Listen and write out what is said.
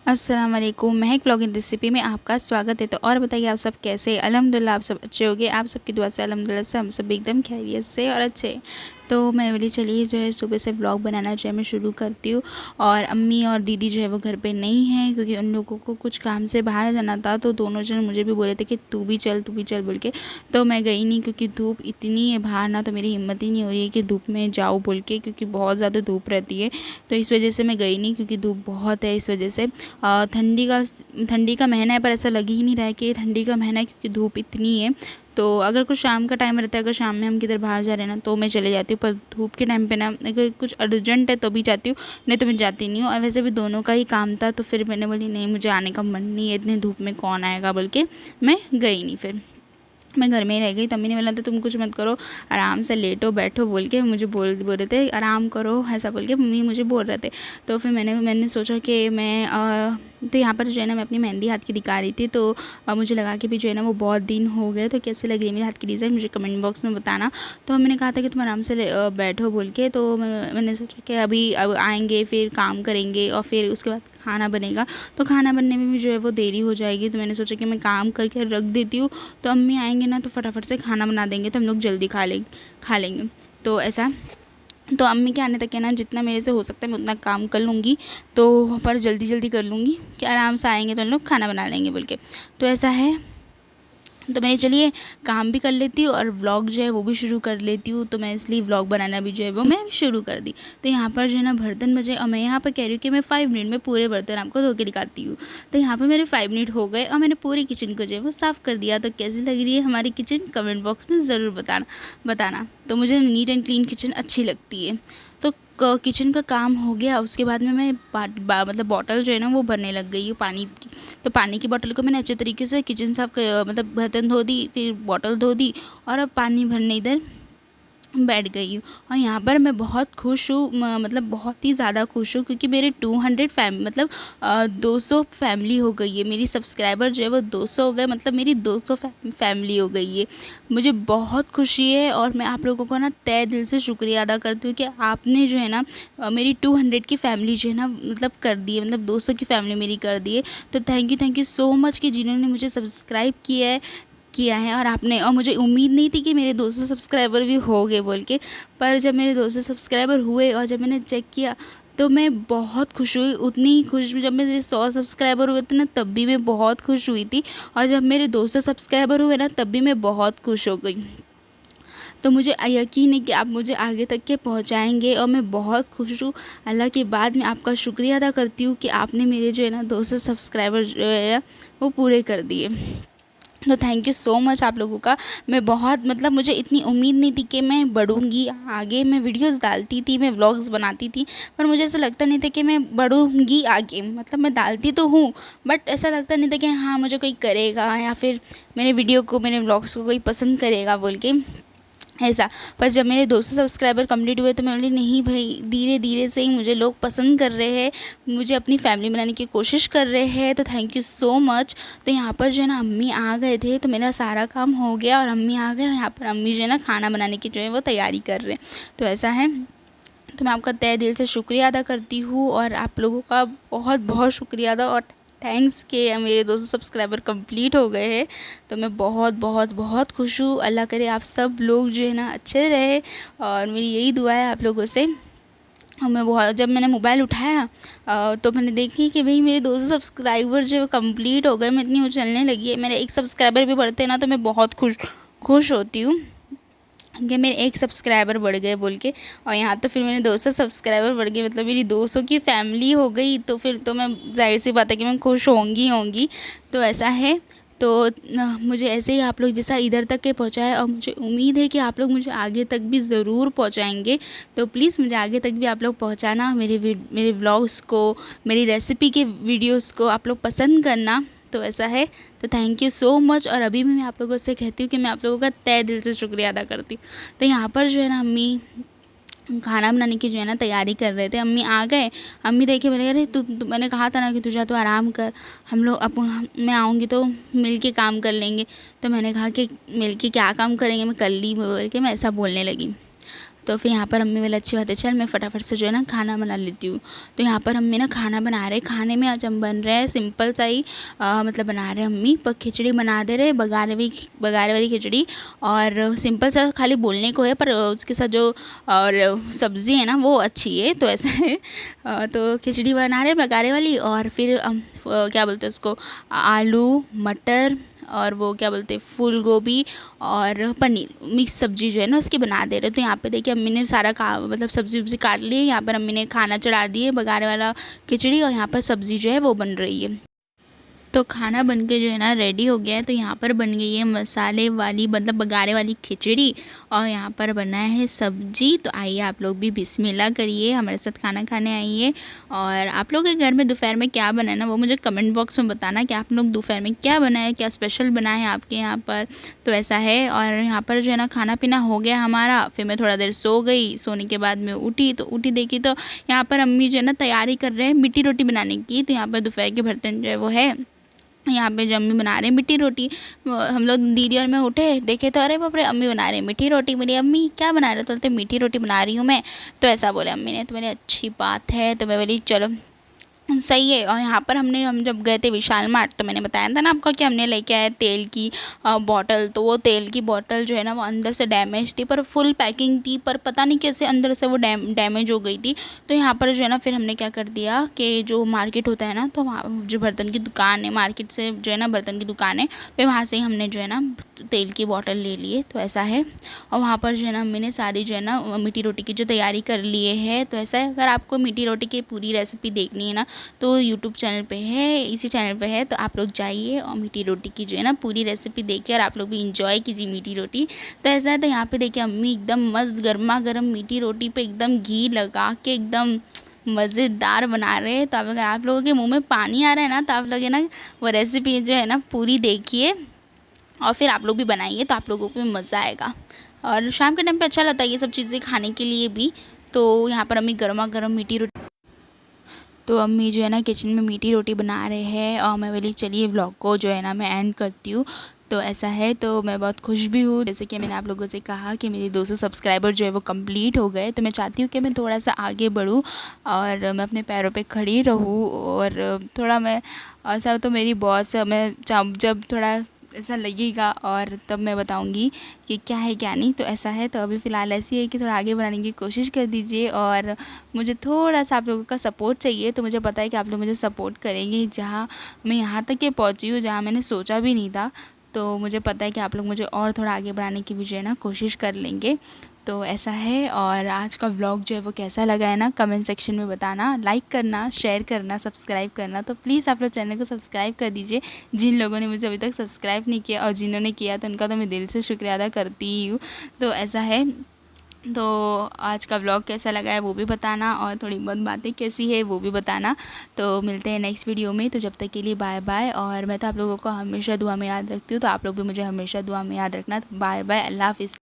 अस्सलाम वालेकुम। महक vlogging recipe में आपका स्वागत है। तो और बताइए आप सब कैसे? अल्हम्दुलिल्लाह आप सब अच्छे होंगे। आप सबकी दुआ से अल्हम्दुलिल्लाह से हम सब एकदम खैरियत से और अच्छे हैं। तो मैं बोली चलिए जो है सुबह से व्लॉग बनाना जो है मैं शुरू करती हूँ। और अम्मी और दीदी जो है वो घर पे नहीं हैं क्योंकि उन लोगों को कुछ काम से बाहर जाना था। तो दोनों जन मुझे भी बोले थे कि तू भी चल बोल के। तो मैं गई नहीं क्योंकि धूप इतनी है बाहर ना, तो मेरी हिम्मत ही नहीं हो रही है कि धूप में जाऊँ बोल के, क्योंकि बहुत ज़्यादा धूप रहती है। तो इस वजह से मैं गई नहीं क्योंकि धूप बहुत है। इस वजह से ठंडी का महीना है पर ऐसा लग ही नहीं रहा है कि ठंडी का महीना है क्योंकि धूप इतनी है। तो अगर कुछ शाम का टाइम रहता है, अगर शाम में हम किधर बाहर जा रहे हैं ना तो मैं चले जाती हूँ, पर धूप के टाइम पे ना अगर कुछ अर्जेंट है तो भी जाती हूँ, नहीं तो मैं जाती नहीं हूँ। और वैसे भी दोनों का ही काम था तो फिर मैंने बोली नहीं, मुझे आने का मन नहीं है, इतनी धूप में कौन आएगा बोल के मैं गई नहीं। फिर मैं घर में ही रह गई। तो अम्मी ने बोला था तुम कुछ मत करो, आराम से लेटो बैठो बोल के मुझे बोल रहे थे, आराम करो ऐसा बोल के मम्मी मुझे बोल रहे थे। तो फिर मैंने सोचा कि तो यहाँ पर जो है ना मैं अपनी मेहंदी हाथ की दिखा रही थी। तो मुझे लगा कि भी जो है ना वो बहुत दिन हो गए, तो कैसे लग रही है मेरे हाथ की डिज़ाइन मुझे कमेंट बॉक्स में बताना। तो मैंने कहा था कि तुम आराम से बैठो बोल के। तो मैंने सोचा कि अब आएंगे फिर काम करेंगे और फिर उसके बाद खाना बनेगा, तो खाना बनने में भी जो है वो देरी हो जाएगी। तो मैंने सोचा कि मैं काम करके रख देती हूँ, तो अम्मी आएंगे ना तो फटाफट से खाना बना देंगे तो हम लोग जल्दी खा लेंगे। तो ऐसा, तो अम्मी के आने तक है ना जितना मेरे से हो सकता है मैं उतना काम कर लूँगी, तो पर जल्दी जल्दी कर लूँगी कि आराम से आएंगे तो हम लोग खाना बना लेंगे बोल के। तो ऐसा है। तो मैंने चलिए काम भी कर लेती हूँ और व्लॉग जो है वो भी शुरू कर लेती हूँ। तो मैं इसलिए व्लॉग बनाना भी जो है वो मैं शुरू कर दी। तो यहाँ पर जो है ना बर्तन बजे और मैं यहाँ पर कह रही हूँ कि मैं 5 मिनट में पूरे बर्तन आपको धो के दिखाती हूँ। तो यहाँ पर मेरे 5 मिनट हो गए और मैंने पूरी किचन को जो है वो साफ़ कर दिया। तो कैसी लग रही है हमारी किचन कमेंट बॉक्स में ज़रूर बताना। तो मुझे नीट एंड क्लीन किचन अच्छी लगती है। तो किचन का काम हो गया, उसके बाद में मैं मतलब बॉटल जो है ना वो भरने लग गई हूँ पानी की। तो पानी की बोतल को मैंने अच्छे तरीके से किचन साफ मतलब बर्तन धो दी, फिर बॉटल धो दी और अब पानी भरने इधर बैठ गई हूँ। और यहाँ पर मैं बहुत खुश हूँ, मतलब बहुत ही ज़्यादा खुश हूँ क्योंकि मेरे 200 मतलब 200 फैमिली हो गई है। मेरी सब्सक्राइबर जो है वो 200 हो गए, मतलब मेरी 200 फैमिली हो गई है। मुझे बहुत खुशी है और मैं आप लोगों को ना तहे दिल से शुक्रिया अदा करती हूँ कि आपने जो है ना मेरी 200 की फैमिली जो है ना मतलब कर दी है, मतलब 200 की फैमिली मेरी कर दी है। तो थैंक यू सो मच कि जिन्होंने मुझे सब्सक्राइब किया है और आपने, और मुझे उम्मीद नहीं थी कि मेरे 200 सब्सक्राइबर भी हो गए बोल के। पर जब मेरे 200 सब्सक्राइबर हुए और जब मैंने चेक किया तो मैं बहुत खुश हुई। उतनी ही खुश जब मेरे 100 सब्सक्राइबर हुए थे ना तब भी मैं बहुत खुश हुई थी, और जब मेरे 200 सब्सक्राइबर हुए ना तब भी मैं बहुत खुश हो गई। तो मुझे यकीन है कि आप मुझे आगे तक के पहुंचाएंगे और मैं बहुत खुश हूँ। अल्लाह के बाद मैं आपका शुक्रिया अदा करती हूँ कि आपने मेरे जो है ना 200 सब्सक्राइबर जो है वो पूरे कर दिए। तो थैंक यू सो मच आप लोगों का। मैं बहुत, मतलब मुझे इतनी उम्मीद नहीं थी कि मैं बढ़ूँगी आगे। मैं वीडियोस डालती थी, मैं व्लॉग्स बनाती थी, पर मुझे ऐसा लगता नहीं था कि मैं बढ़ूँगी आगे। मतलब मैं डालती तो हूँ बट ऐसा लगता नहीं था कि हाँ मुझे कोई करेगा या फिर मेरे वीडियो को, मेरे व्लॉग्स को कोई पसंद करेगा बोल के ऐसा। पर जब मेरे 200 सब्सक्राइबर कंप्लीट हुए तो मैं बोली नहीं भाई, धीरे धीरे से ही मुझे लोग पसंद कर रहे हैं, मुझे अपनी फैमिली बनाने की कोशिश कर रहे हैं। तो थैंक यू सो मच। तो यहाँ पर जो है ना अम्मी आ गए थे तो मेरा सारा काम हो गया और अम्मी आ गए। यहाँ पर अम्मी जो है ना खाना बनाने की जो है वो तैयारी कर रहे हैं। तो ऐसा है। तो मैं आपका तहे दिल से शुक्रिया अदा करती हूँ और आप लोगों का बहुत बहुत शुक्रिया अदा और थैंक्स कि मेरे 200 सब्सक्राइबर कंप्लीट हो गए हैं। तो मैं बहुत बहुत बहुत खुश हूँ। अल्लाह करे आप सब लोग जो है ना अच्छे रहे और मेरी यही दुआ है आप लोगों से। और मैं बहुत, जब मैंने मोबाइल उठाया तो मैंने देखी कि भाई मेरे 200 सब्सक्राइबर जो कंप्लीट हो गए, मैं इतनी उछलने लगी है। मेरे एक सब्सक्राइबर भी बढ़ते हैं ना तो मैं बहुत खुश होती हूँ कि मेरे एक सब्सक्राइबर बढ़ गए बोल के। और यहाँ तो फिर मेरे 200 सब्सक्राइबर बढ़ गए, मतलब मेरी 200 की फैमिली हो गई। तो फिर तो मैं, जाहिर सी बात है कि मैं खुश होंगी। तो ऐसा है। तो मुझे ऐसे ही आप लोग जैसा इधर तक के पहुँचाए और मुझे उम्मीद है कि आप लोग मुझे आगे तक भी ज़रूर पहुँचाएंगे। तो प्लीज़ मुझे आगे तक भी आप लोग पहुँचाना, मेरे व्लॉग्स को, मेरी रेसिपी के वीडियोस को आप लोग पसंद करना। तो ऐसा है। तो थैंक यू सो मच। और अभी भी मैं आप लोगों से कहती हूँ कि मैं आप लोगों का तहे दिल से शुक्रिया अदा करती हूँ। तो यहाँ पर जो है ना अम्मी खाना बनाने की जो है ना तैयारी कर रहे थे। अम्मी आ गए, अम्मी देखे बोले अरे तू मैंने कहा था ना कि तू जा, तो आराम कर, हम लोग मैं आऊँगी तो मिल के काम कर लेंगे। तो मैंने कहा कि मिल के क्या काम करेंगे, मैं कर ली बोल के मैं ऐसा बोलने लगी। तो फिर यहाँ पर अम्मी बोले अच्छी बात है, चल मैं फटाफट से जो है ना खाना बना लेती हूँ। तो यहाँ पर अम्मी ना खाना बना रहे। खाने में आज हम बन रहे हैं सिंपल सा ही मतलब बना रहे हैं अम्मी, पर खिचड़ी बना दे रहे, बघारे वाली खिचड़ी। और सिंपल सा खाली बोलने को है, पर उसके साथ जो और सब्ज़ी है ना वो अच्छी है, तो ऐसा है। तो खिचड़ी बना रहे बघारे वाली, और फिर क्या बोलते हैं उसको, आलू मटर और वो क्या बोलते हैं फूल गोभी और पनीर मिक्स सब्ज़ी जो है ना उसकी बना दे रहे। तो यहाँ पे देखिए अम्मी ने सारा मतलब सब्ज़ी वब्ज़ी काट ली है। यहाँ पर अम्मी ने खाना चढ़ा दी है, बघारे वाला खिचड़ी, और यहाँ पर सब्ज़ी जो है वो बन रही है। तो खाना बन के जो है ना रेडी हो गया है। तो यहाँ पर बन गई है मसाले वाली मतलब बघारे वाली खिचड़ी, और यहाँ पर बना है सब्जी। तो आइए आप लोग भी बिस्मिल्लाह करिए, हमारे साथ खाना खाने आइए। और आप लोग के घर में दोपहर में क्या बना है ना वो मुझे कमेंट बॉक्स में बताना कि आप लोग दोपहर में क्या बना है, क्या स्पेशल बना है आपके यहाँ पर। तो ऐसा है। और यहाँ पर जो है ना खाना पीना हो गया हमारा। फिर मैं थोड़ा देर सो गई, सोने के बाद मैं उठी, तो उठी देखी तो यहाँ पर अम्मी जो है ना तैयारी कर रहे हैं मिट्टी रोटी बनाने की। तो यहाँ पर दोपहर के बर्तन जो है वो है, यहाँ पे जो अम्मी बना रहे हैं मिट्टी रोटी। हम लोग दीदी और मैं उठे, देखे तो अरे बाप रे अम्मी बना रहे हैं मिट्टी रोटी। मेरी अम्मी क्या बना रहे हो? तो बोलते मीठी रोटी बना रही हूँ मैं। तो ऐसा बोले अम्मी ने। तो मैंने अच्छी बात है, तो मैं बोली चलो सही है। और यहाँ पर हम जब गए थे विशाल मार्ट, तो मैंने बताया था ना आपको कि हमने लेके आए तेल की बॉटल। तो वो तेल की बॉटल जो है ना वो अंदर से डैमेज थी, पर फुल पैकिंग थी, पर पता नहीं कैसे अंदर से वो डैमेज हो गई थी। तो यहाँ पर जो है ना फिर हमने क्या कर दिया कि जो मार्केट होता है ना, तो वहाँ जो बर्तन की दुकान है, मार्केट से जो है ना बर्तन की दुकान है, फिर वहाँ से ही हमने जो है ना तेल की बॉटल ले लिए। तो ऐसा है। और वहाँ पर जो है ना अम्मी ने सारी जो है ना मीठी रोटी की जो तैयारी कर लिए है। तो ऐसा है, अगर आपको मीठी रोटी की पूरी रेसिपी देखनी है ना तो यूट्यूब चैनल पे है, इसी चैनल पे है, तो आप लोग जाइए और मीठी रोटी की जो है ना पूरी रेसिपी देखिए, और आप लोग भी इंजॉय कीजिए मीठी रोटी। तो ऐसा है। तो यहाँ पे देखिए अम्मी एकदम मस्त गर्मा गर्म मीठी रोटी पे एकदम घी लगा के एकदम मज़ेदार बना रहे हैं। तो अगर आप लोगों के मुंह में पानी आ रहा है ना, तो आप लोग है ना वो रेसिपी जो है ना पूरी देखिए, और फिर आप लोग भी बनाइए, तो आप लोगों को भी मज़ा आएगा। और शाम के टाइम पे अच्छा लगता है ये सब चीज़ें खाने के लिए भी। तो यहाँ पर अम्मी गर्मा गर्म मीठी रोटी, तो अम्मी जो है ना किचन में मीठी रोटी बना रहे हैं, और मैं बोली चलिए व्लॉग को जो है ना मैं एंड करती हूँ। तो ऐसा है। तो मैं बहुत खुश भी हूँ, जैसे कि मैंने आप लोगों से कहा कि मेरे 200 सब्सक्राइबर जो है वो कंप्लीट हो गए। तो मैं चाहती हूँ कि मैं थोड़ा सा आगे बढ़ूँ और मैं अपने पैरों पे खड़ी रहूँ, और थोड़ा मैं ऐसा तो मेरी बॉस है, मैं जब थोड़ा ऐसा लगेगा और तब मैं बताऊंगी कि क्या है क्या नहीं। तो ऐसा है। तो अभी फ़िलहाल ऐसी है कि थोड़ा आगे बढ़ाने की कोशिश कर दीजिए, और मुझे थोड़ा सा आप लोगों का सपोर्ट चाहिए। तो मुझे पता है कि आप लोग मुझे सपोर्ट करेंगे, जहाँ मैं यहाँ तक के पहुँची हूँ जहाँ मैंने सोचा भी नहीं था। तो मुझे पता है कि आप लोग मुझे और थोड़ा आगे बढ़ाने की भी जो है ना कोशिश कर लेंगे। तो ऐसा है। और आज का व्लॉग जो है वो कैसा लगा है ना कमेंट सेक्शन में बताना, लाइक करना, शेयर करना, सब्सक्राइब करना। तो प्लीज़ आप लोग चैनल को सब्सक्राइब कर दीजिए, जिन लोगों ने मुझे अभी तक सब्सक्राइब नहीं किया, और जिन्होंने किया तो उनका तो मैं दिल से शुक्रिया अदा करती ही हूँ। तो ऐसा है। तो आज का व्लॉग कैसा लगा है वो भी बताना, और थोड़ी बहुत बातें कैसी है वो भी बताना। तो मिलते हैं नेक्स्ट वीडियो में। तो जब तक के लिए बाय बाय। और मैं तो आप लोगों को हमेशा दुआ में याद रखती हूँ, तो आप लोग भी मुझे हमेशा दुआ में याद रखना। तो बाय बाय, अल्लाह हाफ़िज़।